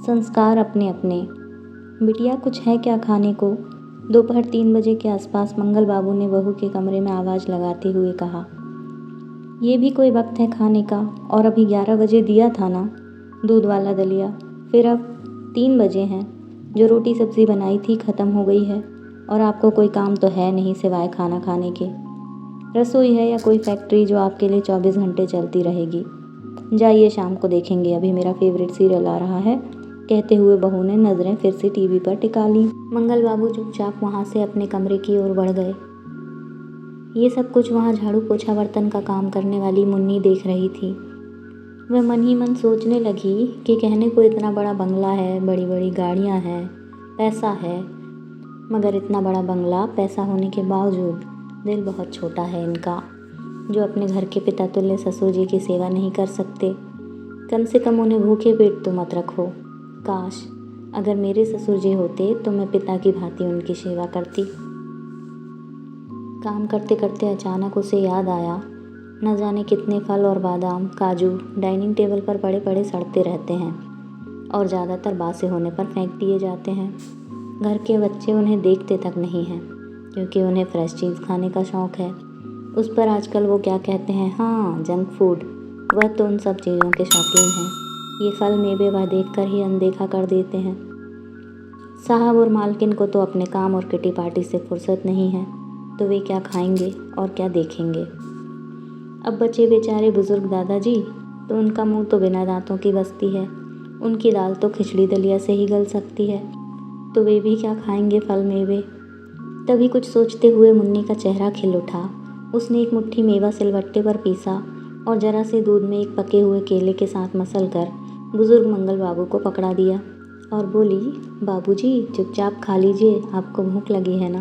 संस्कार अपने अपने। बिटिया कुछ है क्या खाने को? दोपहर 3 बजे के आसपास मंगल बाबू ने बहू के कमरे में आवाज़ लगाते हुए कहा। ये भी कोई वक्त है खाने का? और अभी 11 बजे दिया था ना दूध वाला दलिया। फिर अब 3 बजे हैं। जो रोटी सब्ज़ी बनाई थी ख़त्म हो गई है और आपको कोई काम तो है नहीं सिवाय खाना खाने के। रसोई है या कोई फैक्ट्री जो आपके लिए 24 घंटे चलती रहेगी? जाइए शाम को देखेंगे, अभी मेरा फेवरेट सीरियल आ रहा है। कहते हुए बहू ने नज़रें फिर से टीवी पर टिका लीं। मंगल बाबू चुपचाप वहाँ से अपने कमरे की ओर बढ़ गए। ये सब कुछ वहाँ झाड़ू पोछा बर्तन का काम करने वाली मुन्नी देख रही थी। वह मन ही मन सोचने लगी कि कहने को इतना बड़ा बंगला है, बड़ी बड़ी गाड़ियाँ हैं, पैसा है, मगर इतना बड़ा बंगला, पैसा होने के बावजूद दिल बहुत छोटा है इनका, जो अपने घर के पिता तुल्य ससुर जी की सेवा नहीं कर सकते। कम से कम उन्हें भूखे पेट तो मत रखो। काश अगर मेरे ससुर जी होते तो मैं पिता की भांति उनकी सेवा करती। काम करते करते अचानक उसे याद आया, न जाने कितने फल और बादाम, काजू डाइनिंग टेबल पर पड़े पड़े सड़ते रहते हैं और ज़्यादातर बासे होने पर फेंक दिए जाते हैं। घर के बच्चे उन्हें देखते तक नहीं हैं क्योंकि उन्हें फ्रेश चीज़ खाने का शौक़ है। उस पर आजकल वो क्या कहते हैं, हाँ, जंक फूड, वह तो उन सब चीज़ों के शौकीन हैं। ये फल मेवे वह देखकर ही अनदेखा कर देते हैं। साहब और मालकिन को तो अपने काम और किटी पार्टी से फुर्सत नहीं है, तो वे क्या खाएंगे और क्या देखेंगे। अब बचे बेचारे बुज़ुर्ग दादाजी, तो उनका मुंह तो बिना दांतों की बस्ती है। उनकी दाल तो खिचड़ी दलिया से ही गल सकती है, तो वे भी क्या खाएंगे फल मेवे। तभी कुछ सोचते हुए मुन्नी का चेहरा खिल उठा। उसने एक मुट्ठी मेवा सिलबट्टे पर पीसा और जरा से दूध में एक पके हुए केले के साथ मसल कर बुज़ुर्ग मंगल बाबू को पकड़ा दिया और बोली, बाबूजी चुपचाप खा लीजिए, आपको भूख लगी है ना।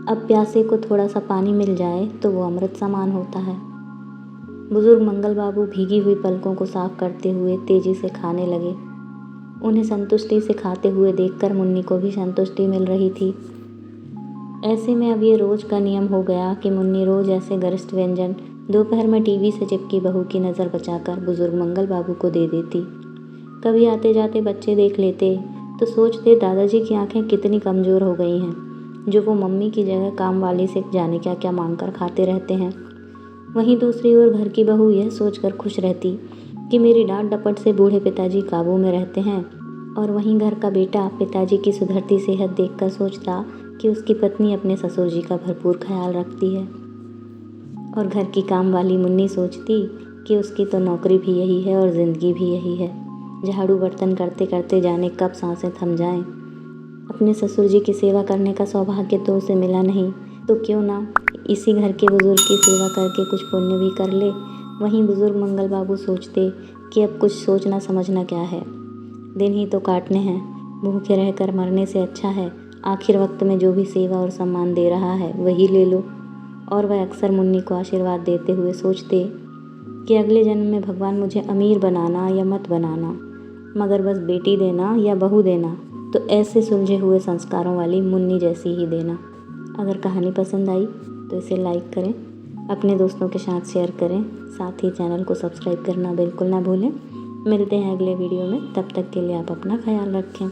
अब प्यासे को थोड़ा सा पानी मिल जाए तो वो अमृत समान होता है। बुज़ुर्ग मंगल बाबू भीगी हुई पलकों को साफ करते हुए तेज़ी से खाने लगे। उन्हें संतुष्टि से खाते हुए देखकर मुन्नी को भी संतुष्टि मिल रही थी। ऐसे में अब ये रोज़ का नियम हो गया कि मुन्नी रोज़ ऐसे गरिष्ठ व्यंजन दोपहर में टीवी से चिपकी बहू की नज़र बचाकर बुज़ुर्ग मंगल बाबू को दे देती। कभी आते जाते बच्चे देख लेते तो सोचते दादाजी की आंखें कितनी कमज़ोर हो गई हैं, जो वो मम्मी की जगह काम वाली से जाने क्या क्या मांग कर खाते रहते हैं। वहीं दूसरी ओर घर की बहू यह सोचकर खुश रहती कि मेरी डांट डपट से बूढ़े पिताजी काबू में रहते हैं, और वहीं घर का बेटा पिताजी की सुधरती सेहत देखकर सोचता कि उसकी पत्नी अपने ससुर जी का भरपूर ख्याल रखती है। और घर की काम वाली मुन्नी सोचती कि उसकी तो नौकरी भी यही है और ज़िंदगी भी यही है। झाड़ू बर्तन करते करते जाने कब सांसें थम जाएं। अपने ससुर जी की सेवा करने का सौभाग्य तो उसे मिला नहीं, तो क्यों ना इसी घर के बुज़ुर्ग की सेवा करके कुछ पुण्य भी कर ले। वहीं बुज़ुर्ग मंगल बाबू सोचते कि अब कुछ सोचना समझना क्या है, दिन ही तो काटने हैं, भूखे रहकर मरने से अच्छा है आखिर वक्त में जो भी सेवा और सम्मान दे रहा है वही ले लो। और वह अक्सर मुन्नी को आशीर्वाद देते हुए सोचते कि अगले जन्म में भगवान मुझे अमीर बनाना या मत बनाना, मगर बस बेटी देना या बहू देना तो ऐसे सुलझे हुए संस्कारों वाली मुन्नी जैसी ही देना। अगर कहानी पसंद आई तो इसे लाइक करें, अपने दोस्तों के साथ शेयर करें, साथ ही चैनल को सब्सक्राइब करना बिल्कुल ना भूलें। मिलते हैं अगले वीडियो में, तब तक के लिए आप अपना ख्याल रखें।